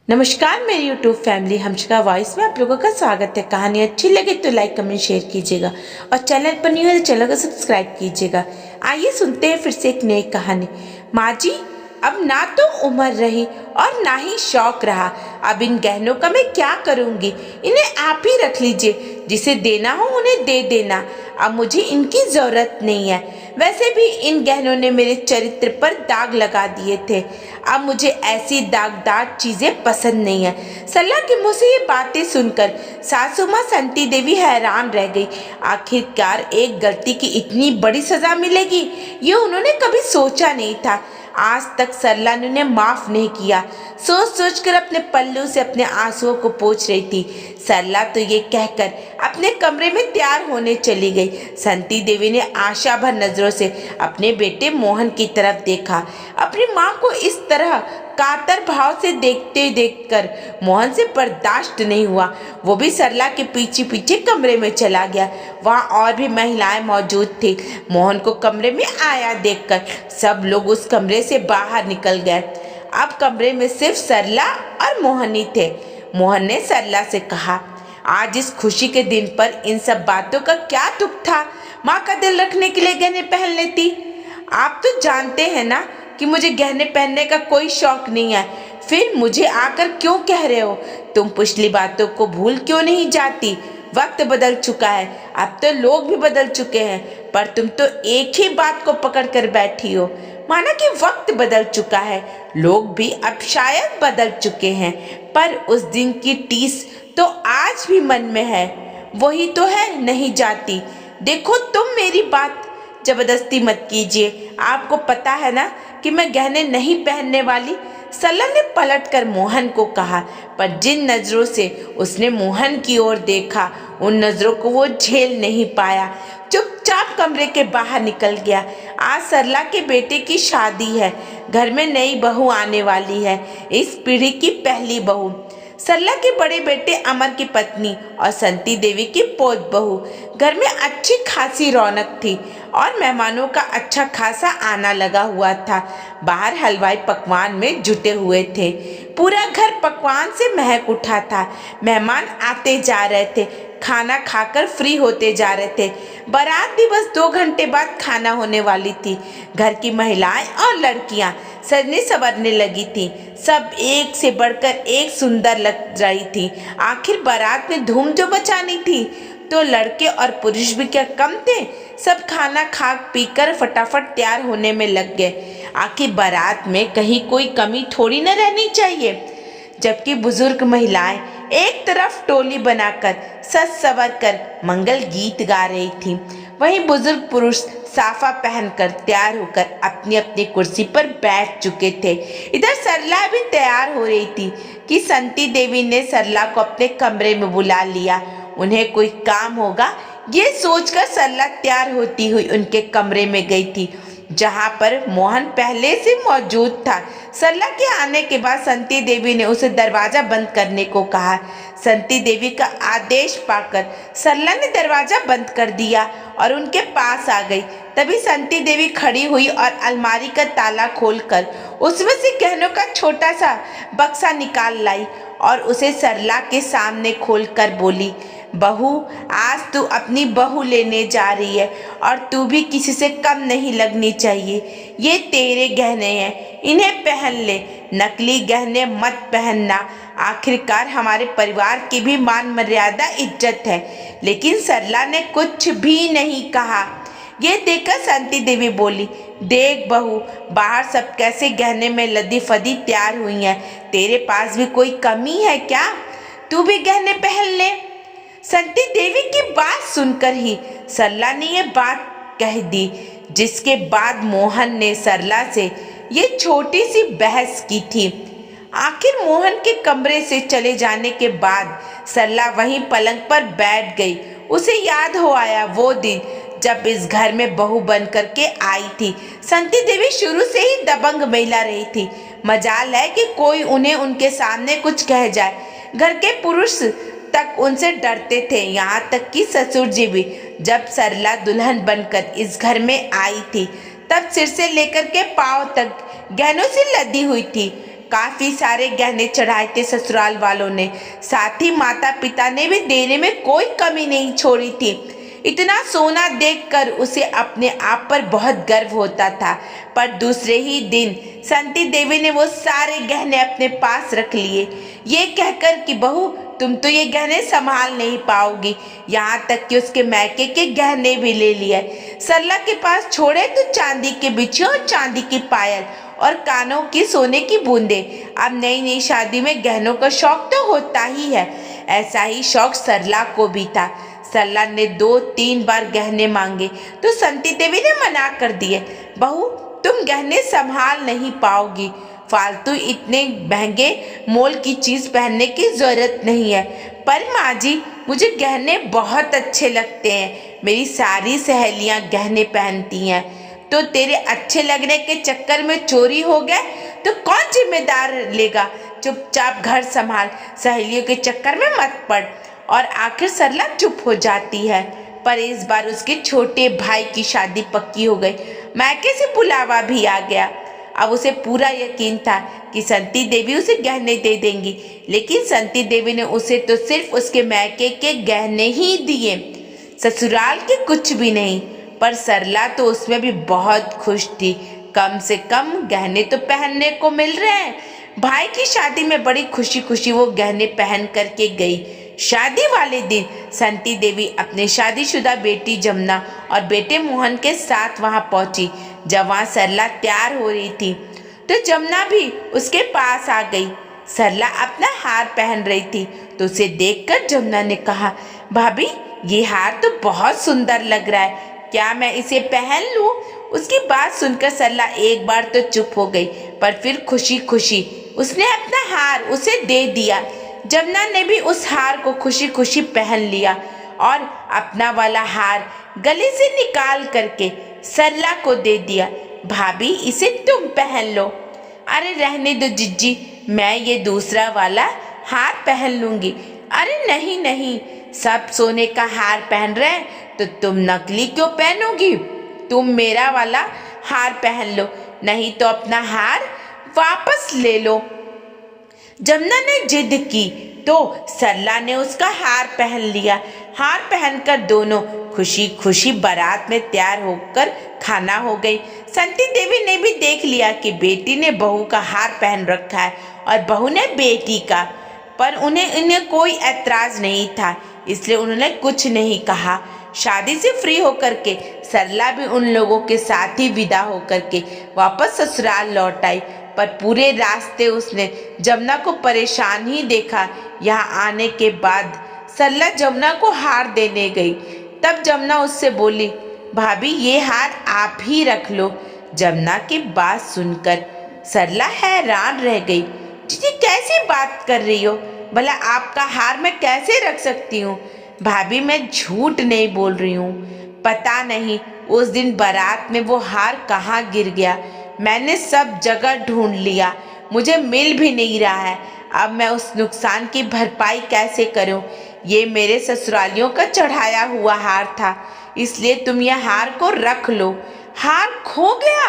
नमस्कार मेरी YouTube family हमशका voice में आप लोगों का स्वागत है। कहानी अच्छी लगे तो लाइक कमेंट शेयर कीजिएगा और चैनल पर न्यू है तो चैनल को सब्सक्राइब कीजिएगा। आइए सुनते हैं फिर से एक नई कहानी। माँ जी, अब ना तो उम्र रही और ना ही शौक रहा। अब इन गहनों का मैं क्या करूँगी? इन्हें आप ही रख लीजिए, जिसे देना हो उन्हें दे देना। अब मुझे इनकी ज़रूरत नहीं है। वैसे भी इन गहनों ने मेरे चरित्र पर दाग लगा दिए थे। अब मुझे ऐसी दागदार चीज़ें पसंद नहीं है। सरला के मुँह से ये बातें सुनकर सासू माँ संती देवी हैरान रह गई। आखिरकार एक गलती की इतनी बड़ी सज़ा मिलेगी, ये उन्होंने कभी सोचा नहीं था। आज तक सरला ने उन्हें माफ नहीं किया। सोच सोच कर अपने पल्लू से अपने आंसुओं को पोंछ रही थी। सरला तो ये कहकर अपने कमरे में तैयार होने चली गई। संती देवी ने आशा भर नजरों से अपने बेटे मोहन की तरफ देखा। अपनी माँ को इस तरह कातर भाव से देखते देखकर मोहन से बर्दाश्त नहीं हुआ। वो भी सरला के पीछे पीछे कमरे में चला गया। वहाँ और भी महिलाएं मौजूद थी। मोहन को कमरे में आया देखकर सब लोग उस कमरे से बाहर निकल गए। अब कमरे में सिर्फ सरला और मोहन ही थे। मोहन ने सरला से कहा, आज इस खुशी के दिन पर इन सब बातों का क्या दुख था? माँ का दिल रखने के लिए गहने पहन लेती। आप तो जानते हैं ना कि मुझे गहने पहनने का कोई शौक नहीं है। फिर मुझे आकर क्यों कह रहे हो? तुम पिछली बातों को भूल क्यों नहीं जाती? वक्त बदल चुका है, अब तो लोग भी बदल चुके हैं, पर तुम तो एक ही बात को पकड़ कर बैठी हो। माना कि वक्त बदल चुका है, लोग भी अब शायद बदल चुके हैं, पर उस दिन की टीस तो आज भी मन में है। वही तो है, नहीं जाती। देखो, तुम मेरी बात जबरदस्ती मत कीजिए। आपको पता है ना कि मैं गहने नहीं पहनने वाली। सरला ने पलटकर मोहन को कहा, पर जिन नजरों से उसने मोहन की ओर देखा, उन नजरों को वो झेल नहीं पाया। चुपचाप कमरे के बाहर निकल गया। आज सरला के बेटे की शादी है। घर में नई बहू आने वाली है, इस पीढ़ी की पहली बहू। सरला के बड़े बेटे अमर की पत्नी और संती देवी की पोत बहू। घर में अच्छी खासी रौनक थी और मेहमानों का अच्छा खासा आना लगा हुआ था। बाहर हलवाई पकवान में जुटे हुए थे। पूरा घर पकवान से महक उठा था। मेहमान आते जा रहे थे, खाना खाकर फ्री होते जा रहे थे। बारात भी बस 2 घंटे बाद खाना होने वाली थी। घर की महिलाएं और लड़कियां सजने संवरने लगी थी। सब एक से बढ़कर एक सुंदर लग रही थी। आखिर बारात में धूम जो मचानी थी, तो लड़के और पुरुष भी क्या कम थे? सब खाना खा पीकर फटाफट तैयार होने में लग गए। आखिर बारात में कहीं कोई कमी थोड़ी न रहनी चाहिए। जबकि बुजुर्ग महिलाएं एक तरफ टोली बनाकर सज संवर कर मंगल गीत गा रही थी, वहीं बुजुर्ग पुरुष साफा पहनकर तैयार होकर अपनी अपनी कुर्सी पर बैठ चुके थे। इधर सरला भी तैयार हो रही थी कि संती देवी ने सरला को अपने कमरे में बुला लिया। उन्हें कोई काम होगा, ये सोचकर सरला तैयार होती हुई उनके कमरे में गई थी, जहां पर मोहन पहले से मौजूद था। सरला के आने के बाद संती देवी ने उसे दरवाजा बंद करने को कहा। संती देवी का आदेश पाकर सरला ने दरवाजा बंद कर दिया और उनके पास आ गई। तभी संती देवी खड़ी हुई और अलमारी का ताला खोलकर उसमें से गहनों का छोटा सा बक्सा निकाल लाई और उसे सरला के सामने खोलकर बोली, बहू, आज तू अपनी बहू लेने जा रही है और तू भी किसी से कम नहीं लगनी चाहिए। ये तेरे गहने हैं, इन्हें पहन ले। नकली गहने मत पहनना। आखिरकार हमारे परिवार की भी मान मर्यादा इज्जत है। लेकिन सरला ने कुछ भी नहीं कहा। ये देखकर संती देवी बोली, देख बहू, बाहर सब कैसे गहने में लदी फदी तैयार हुई हैं। तेरे पास भी कोई कमी है क्या? तू भी गहने पहन ले। संती देवी की बात सुनकर ही सरला ने ये बात कह दी, जिसके बाद मोहन ने सरला से ये छोटी सी बहस की थी। आखिर मोहन के कमरे से चले जाने के बाद सरला वहीं पलंग पर बैठ गई। उसे याद हो आया वो दिन जब इस घर में बहू बन करके आई थी। संती देवी शुरू से ही दबंग महिला रही थी। मजाल है कि कोई उन्हें उनके सामने कुछ कह जाए। घर के पुरुष तक उनसे डरते थे, यहाँ तक कि ससुर जी भी। जब सरला दुल्हन बनकर इस घर में आई थी, तब सिर से लेकर के पांव तक गहनों से लदी हुई थी। काफी सारे गहने चढ़ाए थे ससुराल वालों ने, साथ ही माता पिता ने भी देने में कोई कमी नहीं छोड़ी थी। इतना सोना देखकर उसे अपने आप पर बहुत गर्व होता था। पर दूसरे ही दिन संती देवी ने वो सारे गहने अपने पास रख लिए, ये कहकर कि बहू तुम तो ये गहने संभाल नहीं पाओगी। यहाँ तक कि उसके मैके के गहने भी ले लिए। सरला के पास छोड़े तो चांदी के बिछिए और चांदी की पायल और कानों की सोने की बूंदे। अब नई नई शादी में गहनों का शौक तो होता ही है। ऐसा ही शौक सरला को भी था। सरला ने 2-3 बार गहने मांगे तो संती देवी ने मना कर दिए। बहू तुम गहने संभाल नहीं पाओगी, फालतू इतने महंगे मोल की चीज पहनने की जरूरत नहीं है। पर माँ जी मुझे गहने बहुत अच्छे लगते हैं, मेरी सारी सहेलियां गहने पहनती हैं। तो तेरे अच्छे लगने के चक्कर में चोरी हो गए तो कौन जिम्मेदार लेगा? चुपचाप घर संभाल, सहेलियों के चक्कर में मत पड़। और आखिर सरला चुप हो जाती है। पर इस बार उसके छोटे भाई की शादी पक्की हो गई। मायके से बुलावा भी आ गया। अब उसे पूरा यकीन था कि संती देवी उसे गहने दे देंगी, लेकिन संती देवी ने उसे तो सिर्फ उसके मायके के गहने ही दिए, ससुराल के कुछ भी नहीं। पर सरला तो उसमें भी बहुत खुश थी, कम से कम गहने तो पहनने को मिल रहे हैं। भाई की शादी में बड़ी खुशी खुशी वो गहने पहन करके गई। शादी वाले दिन संती देवी अपने शादीशुदा बेटी जमुना और बेटे मोहन के साथ वहां पहुंची। जब वहां सरला तैयार हो रही थी तो जमुना भी उसके पास आ गई। सरला अपना हार पहन रही थी तो उसे देखकर जमुना ने कहा, भाभी ये हार तो बहुत सुंदर लग रहा है, क्या मैं इसे पहन लूं? उसकी बात सुनकर सरला एक बार तो चुप हो गई, पर फिर खुशी खुशी उसने अपना हार उसे दे दिया। जमुना ने भी उस हार को खुशी खुशी पहन लिया और अपना वाला हार गले से निकाल करके सरला को दे दिया। भाभी इसे तुम पहन लो। अरे रहने दो जिज्जी, मैं ये दूसरा वाला हार पहन लूंगी। अरे नहीं नहीं, सब सोने का हार पहन रहे हैं तो तुम नकली क्यों पहनोगी? तुम मेरा वाला हार पहन लो, नहीं तो अपना हार वापस ले लो। जमुना ने जिद की तो सरला ने उसका हार पहन लिया। हार पहनकर दोनों खुशी खुशी बारात में तैयार होकर खाना हो गई। संती देवी ने भी देख लिया कि बेटी ने बहू का हार पहन रखा है और बहू ने बेटी का, पर उन्हें कोई ऐतराज नहीं था, इसलिए उन्होंने कुछ नहीं कहा। शादी से फ्री होकर के सरला भी उन लोगों के साथ ही विदा होकर के वापस ससुराल लौट आई। पर पूरे रास्ते उसने जमुना को परेशान ही देखा। यहाँ आने के बाद सरला जमुना को हार देने गई। तब जमुना उससे बोली, भाभी ये हार आप ही रख लो। जमुना की बात सुनकर सरला हैरान रह गई। जी कैसी बात कर रही हो? भला आपका हार मैं कैसे रख सकती हूँ? भाभी मैं झूठ नहीं बोल रही हूँ, पता नहीं उस दिन बारात में वो हार कहाँ गिर गया। मैंने सब जगह ढूंढ लिया, मुझे मिल भी नहीं रहा है। अब मैं उस नुकसान की भरपाई कैसे करूं? ये मेरे ससुरालियों का चढ़ाया हुआ हार था, इसलिए तुम यह हार को रख लो। हार खो गया?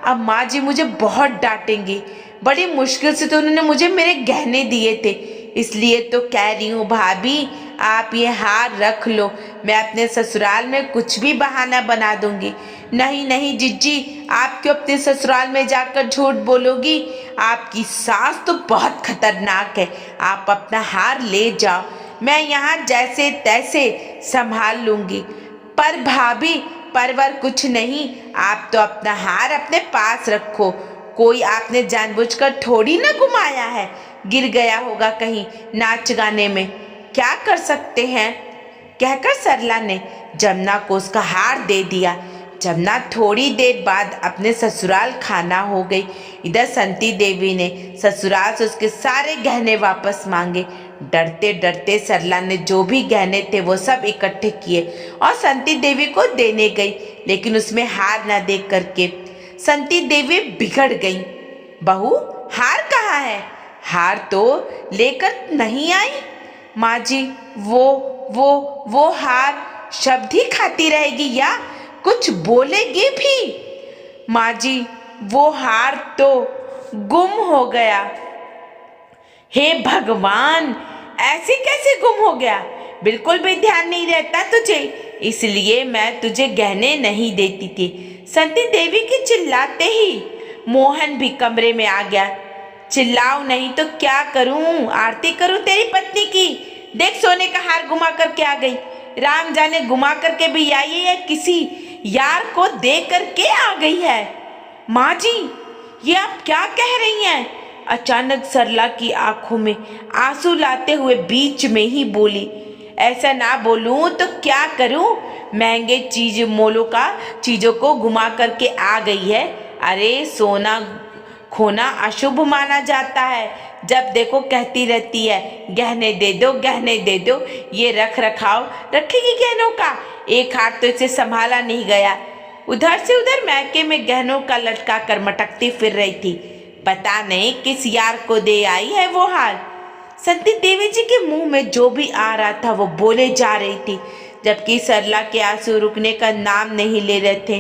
अब माँ जी मुझे बहुत डांटेंगी। बड़ी मुश्किल से तो उन्होंने मुझे मेरे गहने दिए थे, इसलिए तो कह रही हूँ भाभी आप ये हार रख लो। मैं अपने ससुराल में कुछ भी बहाना बना दूंगी। नहीं नहीं जिज्जी, आप क्यों अपने ससुराल में जाकर झूठ बोलोगी? आपकी सास तो बहुत खतरनाक है। आप अपना हार ले जाओ, मैं यहाँ जैसे तैसे संभाल लूंगी। पर भाभी परवर कुछ नहीं, आप तो अपना हार अपने पास रखो। कोई आपने जानबूझकर थोड़ी ना घुमाया है, गिर गया होगा कहीं नाच गाने में, क्या कर सकते हैं? कहकर सरला ने जमुना को उसका हार दे दिया। जमुना थोड़ी देर बाद अपने ससुराल खाना हो गई। इधर संती देवी ने ससुराल से उसके सारे गहने वापस मांगे। डरते डरते सरला ने जो भी गहने थे वो सब इकट्ठे किए और संती देवी को देने गई, लेकिन उसमें हार न देख करके संती देवी बिगड़ गई। बहू हार कहाँ है? हार तो लेकर नहीं आई। माँ जी वो हार शब्द ही खाती रहेगी या कुछ बोलेगी भी? माँ जी वो हार तो गुम हो गया। हे भगवान, ऐसे कैसे गुम हो गया? बिल्कुल भी ध्यान नहीं रहता तुझे, इसलिए मैं तुझे गहने नहीं देती थी। संती देवी के चिल्लाते ही मोहन भी कमरे में आ गया। चिल्लाओ नहीं तो क्या करूं? आरती करूं तेरी पत्नी की? देख, सोने का हार घुमा करके आ गई। राम जाने घुमा करके भी आई है या किसी यार को दे करके आ गई है। माँ जी, ये आप क्या कह रही हैं? अचानक सरला की आंखों में आंसू लाते हुए बीच में ही बोली, ऐसा ना बोलूं तो क्या करूं? महंगे चीजों को घुमा करके आ गई है। अरे सोना खोना अशुभ माना जाता है। जब देखो कहती रहती है गहने दे दो, गहने दे दो। ये रख रखाव रखेगी गहनों का? एक हाथ तो इसे संभाला नहीं गया। उधर से उधर मैके में गहनों का लटका कर मटकती फिर रही थी। पता नहीं किस यार को दे आई है वो हार। संती देवी जी के मुंह में जो भी आ रहा था वो बोले जा रही थी, जबकि सरला के आंसू रुकने का नाम नहीं ले रहे थे।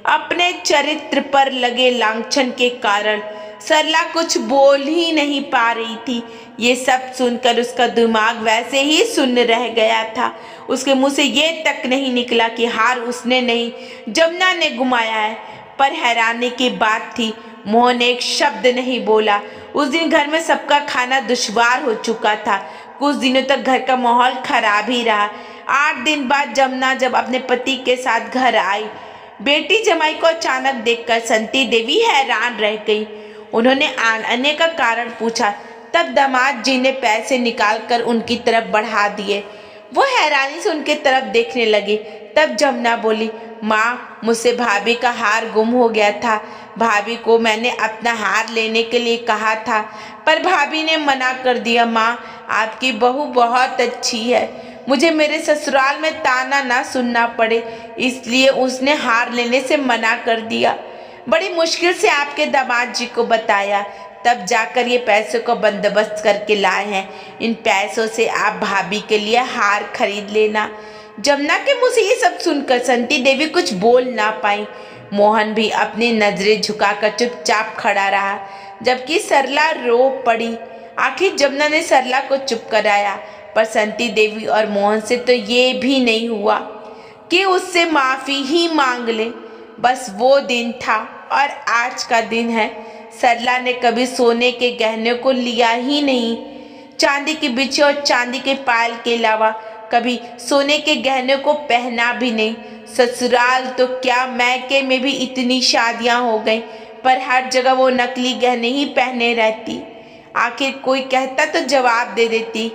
अपने चरित्र पर लगे लांछन के कारण सरला कुछ बोल ही नहीं पा रही थी। ये सब सुनकर उसका दिमाग वैसे ही सुन्न रह गया था। उसके मुंह से ये तक नहीं निकला कि हार उसने नहीं, जमुना ने घुमाया है। पर हैरानी की बात थी, मोहन एक शब्द नहीं बोला। उस दिन घर में सबका खाना दुश्वार हो चुका था। कुछ दिनों तक घर का माहौल खराब ही रहा। 8 दिन बाद जमुना जब अपने पति के साथ घर आई, बेटी जमाई को अचानक देखकर संती देवी हैरान रह गई। उन्होंने आने का कारण पूछा, तब दामाद जी ने पैसे निकालकर उनकी तरफ बढ़ा दिए। वो हैरानी से उनके तरफ देखने लगी। तब जमुना बोली, माँ, मुझसे भाभी का हार गुम हो गया था। भाभी को मैंने अपना हार लेने के लिए कहा था, पर भाभी ने मना कर दिया। माँ, आपकी बहू बहुत अच्छी है, मुझे मेरे ससुराल में ताना ना सुनना पड़े, इसलिए उसने हार लेने से मना कर दिया। बड़ी मुश्किल से आपके दामाद जी को बताया, तब जाकर ये पैसों को बंदोबस्त करके लाए हैं। इन पैसों से आप भाभी के लिए हार खरीद लेना। जमुना के मुंह से ये सब सुनकर संती देवी कुछ बोल ना पाई। मोहन भी अपनी नजरें झुकाकर चुपचाप खड़ा रहा, जबकि सरला रो पड़ी। आखिर जमुना ने सरला को चुप कराया, पर संती देवी और मोहन से तो ये भी नहीं हुआ कि उससे माफी ही मांग ले। बस वो दिन था और आज का दिन है। सरला ने कभी सोने के गहने को लिया ही नहीं, चांदी की बिछी और चांदी के पायल के अलावा कभी सोने के गहने को पहना भी नहीं। ससुराल तो क्या, मैके में भी इतनी शादियां हो गई, पर हर जगह वो नकली गहने ही पहने रहती। आखिर कोई कहता तो जवाब दे देती,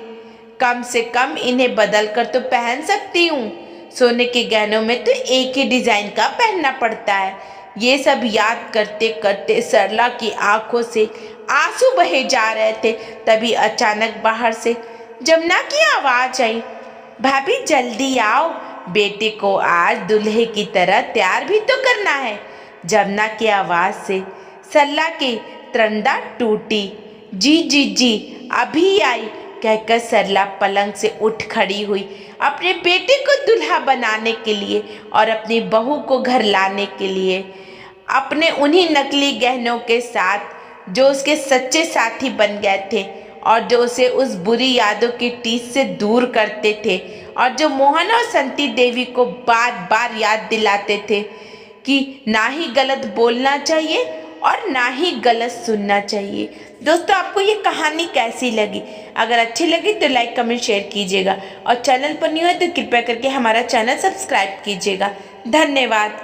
कम से कम इन्हें बदल कर तो पहन सकती हूँ। सोने के गहनों में तो एक ही डिजाइन का पहनना पड़ता है। ये सब याद करते करते सरला की आंखों से आंसू बहे जा रहे थे। तभी अचानक बाहर से जमुना की आवाज आई, भाभी जल्दी आओ, बेटे को आज दूल्हे की तरह तैयार भी तो करना है। जमुना की आवाज से सरला की त्रंदा टूटी। जी जी जी, अभी आई, कहकर सरला पलंग से उठ खड़ी हुई, अपने बेटे को दूल्हा बनाने के लिए और अपनी बहू को घर लाने के लिए। अपने उन्हीं नकली गहनों के साथ जो उसके सच्चे साथी बन गए थे और जो उसे उस बुरी यादों की टीस से दूर करते थे, और जो मोहन और संती देवी को बार बार याद दिलाते थे कि ना ही गलत बोलना चाहिए और ना ही गलत सुनना चाहिए। दोस्तों, आपको ये कहानी कैसी लगी? अगर अच्छी लगी तो लाइक कमेंट शेयर कीजिएगा, और चैनल पर न्यू है तो कृपया करके हमारा चैनल सब्सक्राइब कीजिएगा। धन्यवाद।